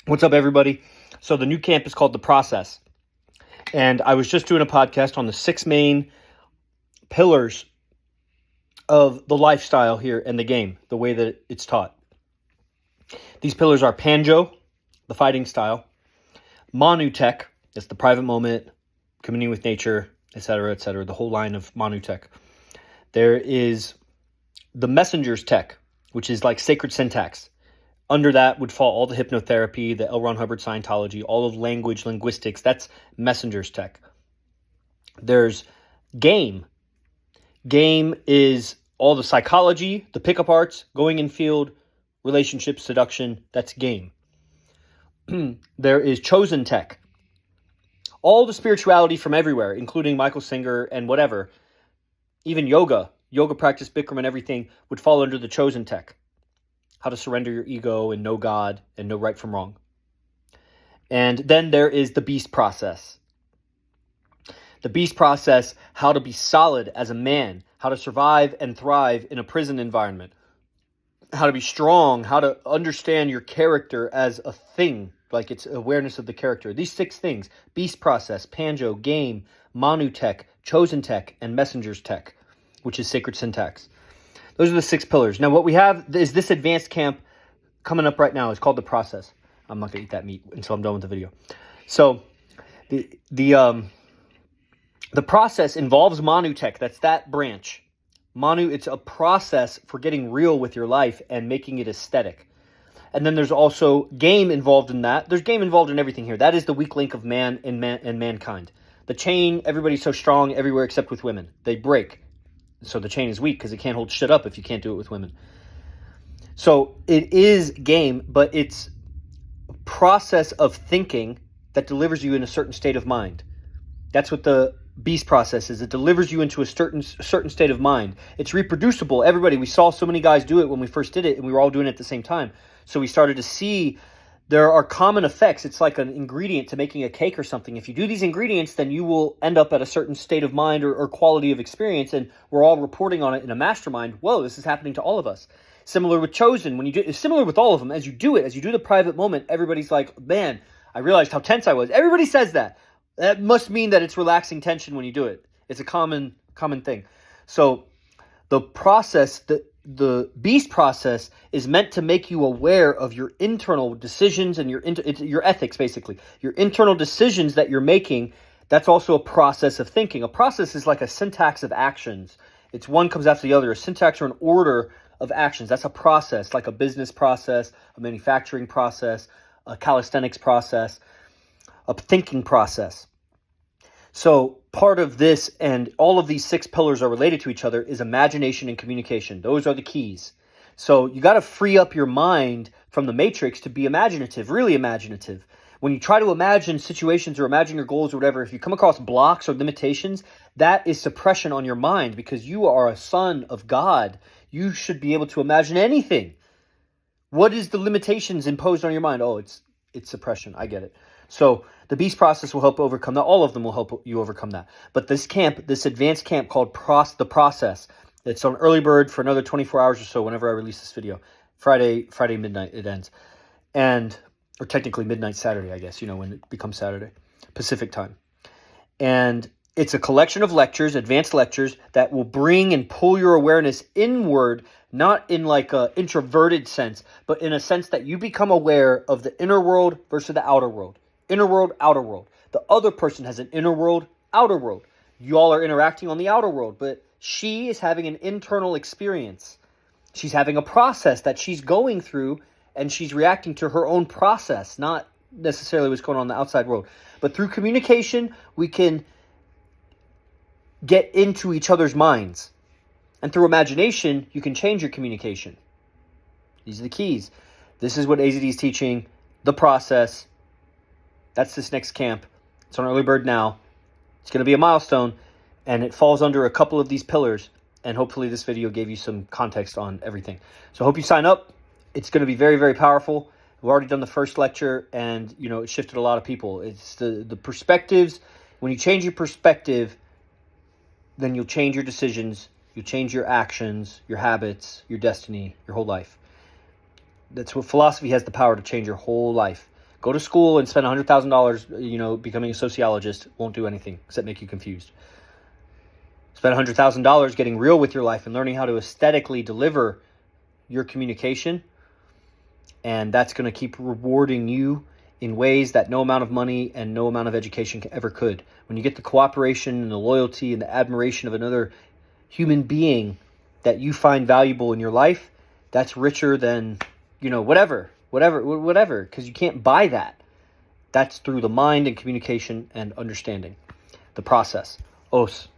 What's up, everybody? So the new camp is called The Process. And I was just doing a podcast on the 6 main pillars of the lifestyle here in the game, the way that it's taught. These pillars are Panjo, the fighting style, Manu tech, that's the private moment, communing with nature, etc., the whole line of Manu tech. There is the messenger's tech, which is like sacred syntax. Under that would fall all the hypnotherapy, the L. Ron Hubbard Scientology, all of language, linguistics. That's messenger's tech. There's game. Game is all the psychology, the pickup arts, going in field, relationships, seduction. That's game. There is chosen tech. All the spirituality from everywhere, including Michael Singer and whatever. Even yoga practice, Bikram and everything would fall under the chosen tech. How to surrender your ego and know God and know right from wrong. And then there is the beast process. The beast process, how to be solid as a man, how to survive and thrive in a prison environment, how to be strong, how to understand your character as a thing, like it's awareness of the character. These 6 things: beast process, Panjo, game, Manu tech, chosen tech, and messenger's tech, which is sacred syntax. Those are the 6 pillars. Now, what we have is this advanced camp coming up right now. It's called The Process. I'm not going to eat that meat until I'm done with the video. So, the process involves Manu tech. That's that branch. Manu, it's a process for getting real with your life and making it aesthetic. And then there's also game involved in that. There's game involved in everything here. That is the weak link of man and mankind. The chain, everybody's so strong everywhere except with women. They break. So the chain is weak because it can't hold shit up if you can't do it with women. So it is game, but it's a process of thinking that delivers you in a certain state of mind. That's what the beast process is. It delivers you into a certain state of mind. It's reproducible. Everybody, we saw so many guys do it when we first did it, and we were all doing it at the same time. So we started to see there are common effects. It's like an ingredient to making a cake or something. If you do these ingredients, then you will end up at a certain state of mind or quality of experience, and we're all reporting on it in a mastermind. Whoa, this is happening to all of us. Similar with chosen. When you do, it's similar with all of them. As you do the private moment, everybody's like, man, I realized how tense I was. Everybody says that. That must mean that it's relaxing tension when you do it. It's a common thing. So the process, the beast process is meant to make you aware of your internal decisions and your ethics, basically. Your internal decisions that you're making, that's also a process of thinking. A process is like a syntax of actions. It's one comes after the other. A syntax or an order of actions. That's a process, like a business process, a manufacturing process, a calisthenics process, a thinking process. So part of this, and all of these 6 pillars are related to each other, is imagination and communication. Those are the keys. So you got to free up your mind from the matrix to be imaginative, really imaginative. When you try to imagine situations or imagine your goals or whatever, if you come across blocks or limitations, that is suppression on your mind, because you are a son of God. You should be able to imagine anything. What is the limitations imposed on your mind? Oh, it's suppression. I get it. So the beast process will help overcome that. All of them will help you overcome that. But this camp, this advanced camp called The Process, it's on early bird for another 24 hours or so whenever I release this video. Friday midnight it ends. Or technically midnight Saturday, I guess, when it becomes Saturday, Pacific time. And it's a collection of lectures, advanced lectures, that will bring and pull your awareness inward, not in like a introverted sense, but in a sense that you become aware of the inner world versus the outer world. Inner world, outer world. The other person has an inner world, outer world. You all are interacting on the outer world, but she is having an internal experience. She's having a process that she's going through, and she's reacting to her own process, not necessarily what's going on in the outside world. But through communication, we can get into each other's minds. And through imagination, you can change your communication. These are the keys. This is what AZD is teaching, the process. That's this next camp. It's on early bird now. It's going to be a milestone, and it falls under a couple of these pillars. And hopefully this video gave you some context on everything. So I hope you sign up. It's going to be very, very powerful. We've already done the first lecture, and it shifted a lot of people. It's the perspectives. When you change your perspective, then you'll change your decisions, you'll change your actions, your habits, your destiny, your whole life. That's what philosophy has, the power to change your whole life. Go to school and spend $100,000, becoming a sociologist won't do anything except make you confused. Spend $100,000 getting real with your life and learning how to aesthetically deliver your communication. And that's going to keep rewarding you in ways that no amount of money and no amount of education ever could. When you get the cooperation and the loyalty and the admiration of another human being that you find valuable in your life, that's richer than, whatever, because you can't buy that. That's through the mind and communication and understanding. The process. Os.